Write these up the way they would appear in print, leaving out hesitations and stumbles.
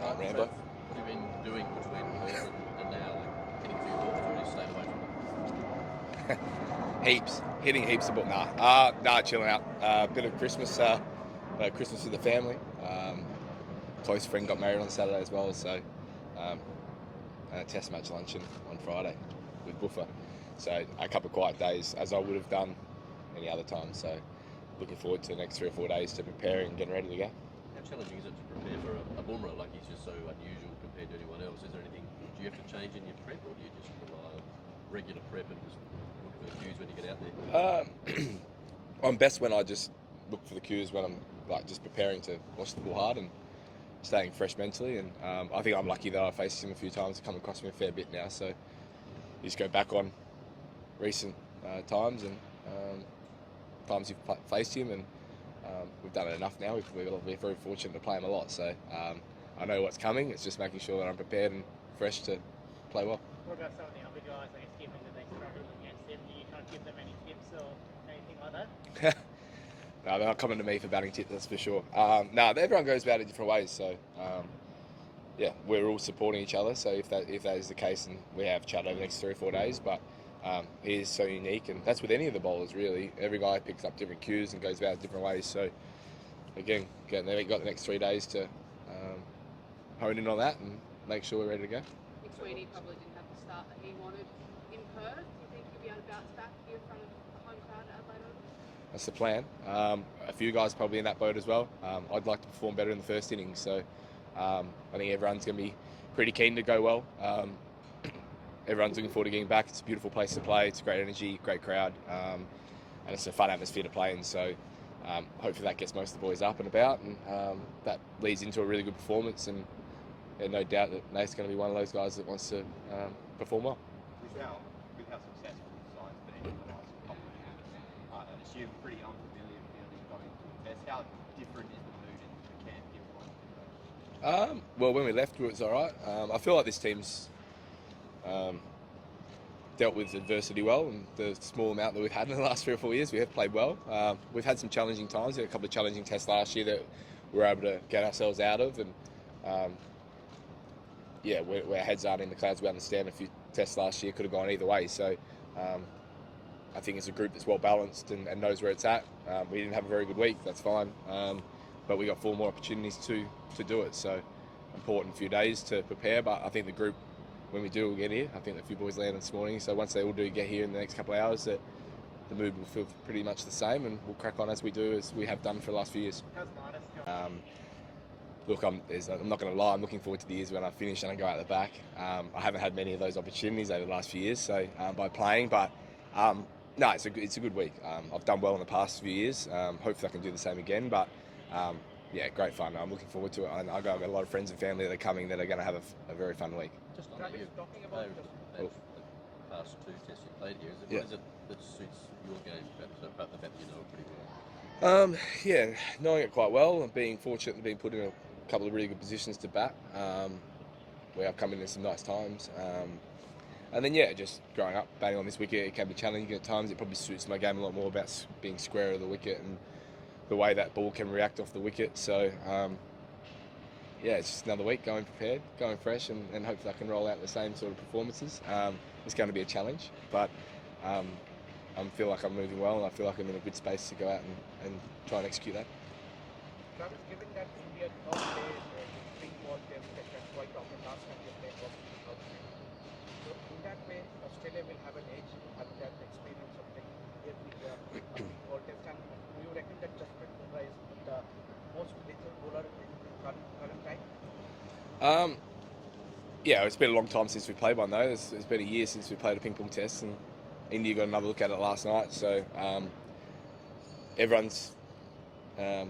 Rambo. What have you been doing between Perth and now? Like hitting a few balls, or you stayed away from Heaps, hitting heaps of balls. Nah, chilling out. Bit of Christmas, Christmas with the family. Close friend got married on Saturday as well, so um, and a test match luncheon on Friday with Buffer. So a couple of quiet days, as I would have done any other time. So looking forward to the next 3 or 4 days to prepare and getting ready to go. How challenging is it to prepare for a boomerang? Like he's just so unusual compared to anyone else. Is there anything? Do you have to change in your prep, or do you just rely on regular prep and just look for the cues when you get out there? I'm best when I just look for the cues when I'm like just preparing to watch the ball hard and staying fresh mentally. And I think I'm lucky that I faced him a few times. It's come across me a fair bit now. So you just go back on recent times and times you've faced him, and we've done it enough now. We're very fortunate to play him a lot. So I know what's coming. It's just making sure that I'm prepared and fresh to play well. What about some of the other guys, I guess, given that they struggled against him? Do you kind of give them any tips or anything like that? No, they're not coming to me for batting tips, that's for sure. Everyone goes about it different ways. So, yeah, we're all supporting each other. So if that is the case, and we have chat over the next 3 or 4 days, but he is so unique, and that's with any of the bowlers really. Every guy picks up different cues and goes about it different ways. So, again, they've got the next 3 days to hone in on that and make sure we're ready to go. Sweeney probably didn't have the start that he wanted in Perth. Do you think he'll be able to bounce back here in front of the home crowd at Adelaide Oval? That's the plan. A few guys probably in that boat as well. I'd like to perform better in the first innings, so I think everyone's going to be pretty keen to go well. Everyone's looking forward to getting back. It's a beautiful place to play. It's great energy, great crowd, and it's a fun atmosphere to play in. So hopefully that gets most of the boys up and about, and that leads into a really good performance. And no doubt that Nate's going to be one of those guys that wants to perform well. With how successful the side's been in the last couple of years, I assume pretty unfamiliar feeling going to the test. How different is the mood in the camp given one? Well, when we left, it was all right. I feel like this team's dealt with adversity well, and the small amount that we've had in the last 3 or 4 years, we have played well. We've had some challenging times. We had a couple of challenging tests last year that we were able to get ourselves out of, and yeah, where heads aren't in the clouds. We understand a few tests last year could have gone either way. So I think it's a group that's well balanced and knows where it's at. We didn't have a very good week, that's fine. But we got 4 more opportunities to do it. So important few days to prepare. But I think the group, when we do get here, I think a few boys landed this morning. So once they all do get here in the next couple of hours, that the mood will feel pretty much the same, and we'll crack on as we have done for the last few years. Look, I'm not going to lie, I'm looking forward to the years when I finish and I go out the back. I haven't had many of those opportunities over the last few years, so by playing, but no, it's a good week. I've done well in the past few years. Hopefully I can do the same again, but yeah, great fun. I'm looking forward to it. I've got a lot of friends and family that are coming that are going to have a very fun week. Just on you, talking about the past 2 tests you played here, what is it that suits your game about the fact that you know it pretty well? Yeah, knowing it quite well and being fortunate and being put in a couple of really good positions to bat, where I've come in some nice times. And then, yeah, just growing up, batting on this wicket, it can be challenging at times. It probably suits my game a lot more about being square of the wicket and the way that ball can react off the wicket. So, yeah, it's just another week, going prepared, going fresh, and hopefully I can roll out the same sort of performances. It's going to be a challenge, but I feel like I'm moving well, and I feel like I'm in a good space to go out and try and execute that. Travis, given that India not played big ball test quite often last time they played was outside. So in that way, Australia will have an edge having that experience of playing every big ball test. And do you reckon that Jasprit Bumrah is the most lethal bowler in current time? Yeah, it's been a long time since we played one though. It's been a year since we played a ping pong test, and India got another look at it last night. So everyone's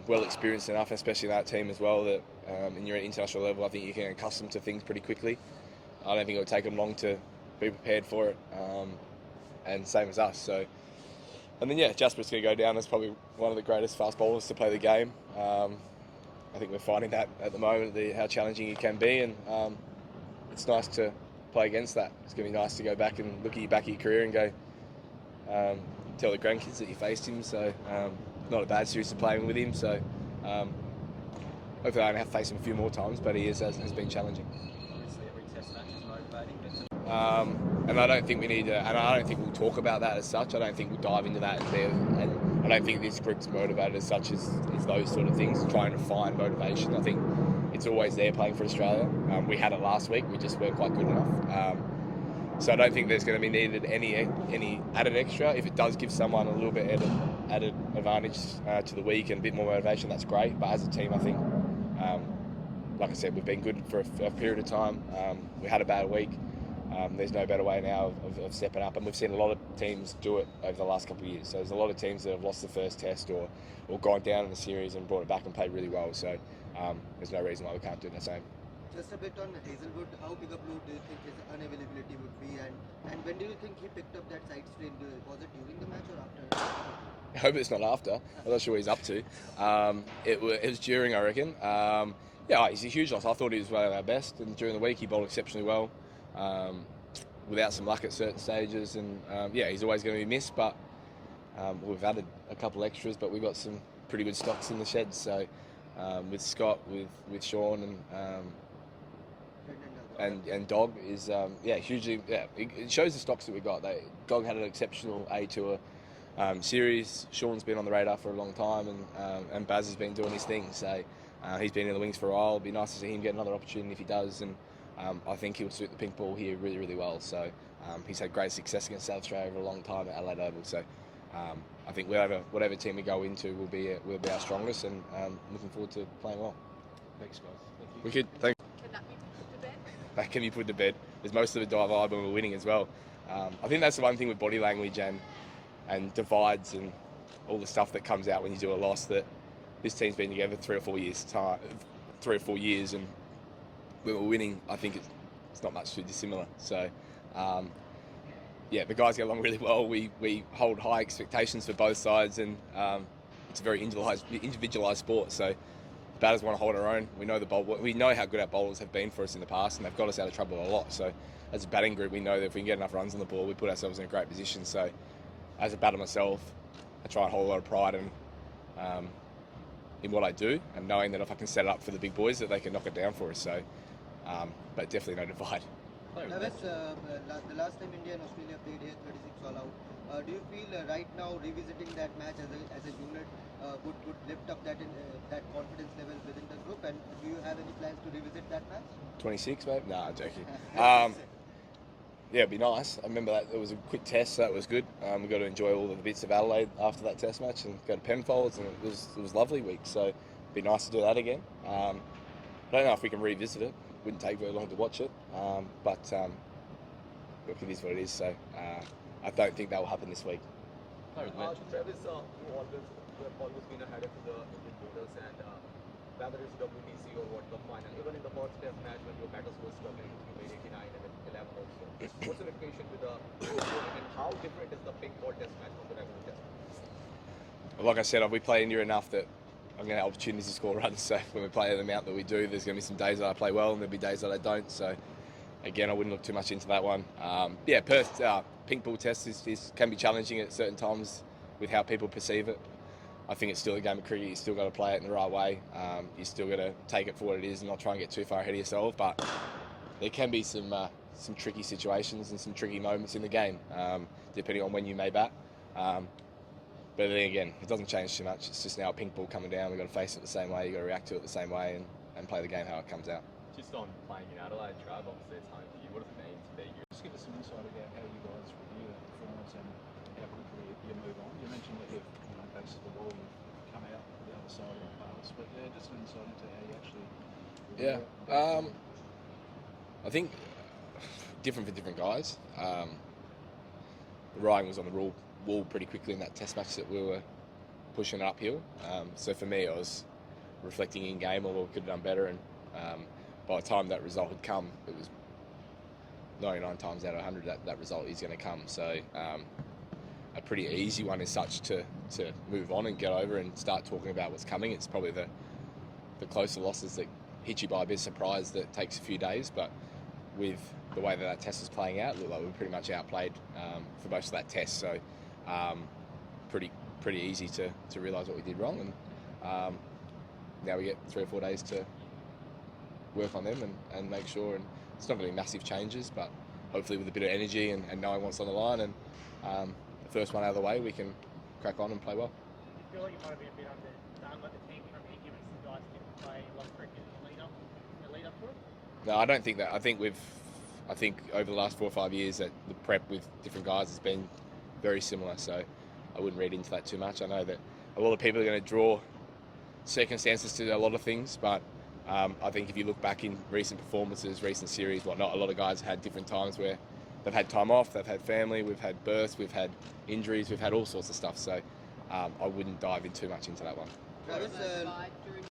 well experienced enough, especially that team as well, that and you're at international level, I think you can get accustomed to things pretty quickly. I don't think it would take them long to be prepared for it, and same as us. So, and then yeah, Jasper's going to go down as probably one of the greatest fast bowlers to play the game. I think we're finding that at the moment, how challenging he can be, and it's nice to play against that. It's going to be nice to go back and look at your back of your career and go tell the grandkids that you faced him. So not a bad series to play with him. So hopefully I don't have to face him a few more times, but he has been challenging. Obviously, every test match is motivating. And I don't think we need to, and I don't think we'll talk about that as such. I don't think we'll dive into that and I don't think this group's motivated as such as those sort of things, trying to find motivation. I think it's always there playing for Australia. We had it last week, we just weren't quite good enough. So I don't think there's going to be needed any added extra. If it does give someone a little bit added advantage to the week and a bit more motivation, that's great. But as a team, I think, like I said, we've been good for a period of time. We had a bad week. There's no better way now of stepping up, and we've seen a lot of teams do it over the last couple of years. So there's a lot of teams that have lost the first test or gone down in the series and brought it back and played really well. So there's no reason why we can't do the same. Just a bit on Hazelwood, how big a blow do you think his unavailability would be, and when do you think he picked up that side strain? Was it during the match or after? I hope it's not after. I'm not sure what he's up to. It was during, I reckon. Yeah, he's a huge loss. I thought he was one of our best, and during the week he bowled exceptionally well, without some luck at certain stages. And yeah, he's always going to be missed, but we've added a couple extras, but we've got some pretty good stocks in the shed. So with Scott, with Sean, and Dog is hugely it shows the stocks that we got. Dog had an exceptional A Tour series. Sean's been on the radar for a long time, and Baz has been doing his thing. So he's been in the wings for a while. It'd be nice to see him get another opportunity if he does, and I think he'll suit the pink ball here really, really well. So he's had great success against South Australia for a long time at Adelaide Oval. So I think whatever team we go into will be our strongest, and looking forward to playing well. Thanks, guys. Thank you. Wicked. Thanks. Can that be put to bed? That can be put to bed. There's most of it divide when we're winning as well. I think that's the one thing with body language and divides and all the stuff that comes out when you do a loss, that this team's been together 3 or 4 years, and when we're winning, I think it's not much too dissimilar. So yeah, the guys get along really well. We hold high expectations for both sides, and it's a very individualised sport. So the batters want to hold our own. We know we know how good our bowlers have been for us in the past, and they've got us out of trouble a lot. So as a batting group, we know that if we can get enough runs on the ball, we put ourselves in a great position. So as a batter myself, I try and hold a lot of pride in what I do, and knowing that if I can set it up for the big boys, that they can knock it down for us. So, but definitely no divide. Navesh, the last time India and Australia played here, 36 all out. Do you feel right now revisiting that match as a unit would lift up that confidence level within the group? And do you have any plans to revisit that match? 26, mate? Nah, I'm joking. Yeah, it'd be nice. I remember that it was a quick test, so that was good. We got to enjoy all of the bits of Adelaide after that test match and go to Penfolds, and it was a lovely week. So it'd be nice to do that again. I don't know if we can revisit it. Wouldn't take very long to watch it, but look, it is what it is. So I don't think that will happen this week. Player of the match. Travis, you always been ahead of the Indian bowlers, and whether it's WTC or World Cup final, even in the first test match when your batters were struggling, you made 89 and 11 also. What's your equation with the opponent, and how different is the pink ball test match from the regular test match? Like I said, we play India enough that I'm going to have opportunities to score runs. So when we play the amount that we do, there's going to be some days that I play well, and there'll be days that I don't. So again, I wouldn't look too much into that one. Yeah, Perth pink ball test can be challenging at certain times with how people perceive it. I think it's still a game of cricket. You still got to play it in the right way. You still got to take it for what it is and not try and get too far ahead of yourself. But there can be some tricky situations and some tricky moments in the game, depending on when you may bat. But then again, it doesn't change too much. It's just now a pink ball coming down. We've got to face it the same way. You've got to react to it the same way and play the game how it comes out. Just on playing in Adelaide, Trav, obviously it's home for you. What does it mean to be here? Just give us some insight about how you guys review that performance and how quickly you move on. You mentioned that you've bases the ball, you've come out the other side of the pass, but yeah, just an insight into how you actually review it. I think different for different guys. The riding was on the wall pretty quickly in that test match that we were pushing it uphill. So for me, I was reflecting in game on what we could have done better, and by the time that result had come, it was 99 times out of 100 that result is going to come. So a pretty easy one as such to move on and get over and start talking about what's coming. It's probably the closer losses that hit you by a bit of surprise that takes a few days, but with the way that test was playing out, it looked like we were pretty much outplayed for most of that test. So pretty easy to realise what we did wrong, and now we get 3 or 4 days to work on them and make sure. And it's not going to be massive changes, but hopefully with a bit of energy and knowing what's on the line, and the first one out of the way, we can crack on and play well. You feel like you might have been a bit underdone by the team here, given some guys didn't play a lot of cricket in the lead up to it? No, I don't think that. I think over the last 4 or 5 years that the prep with different guys has been very similar. So I wouldn't read into that too much. I know that a lot of people are going to draw circumstances to a lot of things, but I think if you look back in recent performances, recent series, whatnot, a lot of guys had different times where they've had time off, they've had family, we've had births, we've had injuries, we've had all sorts of stuff. So I wouldn't dive in too much into that one. Travis, During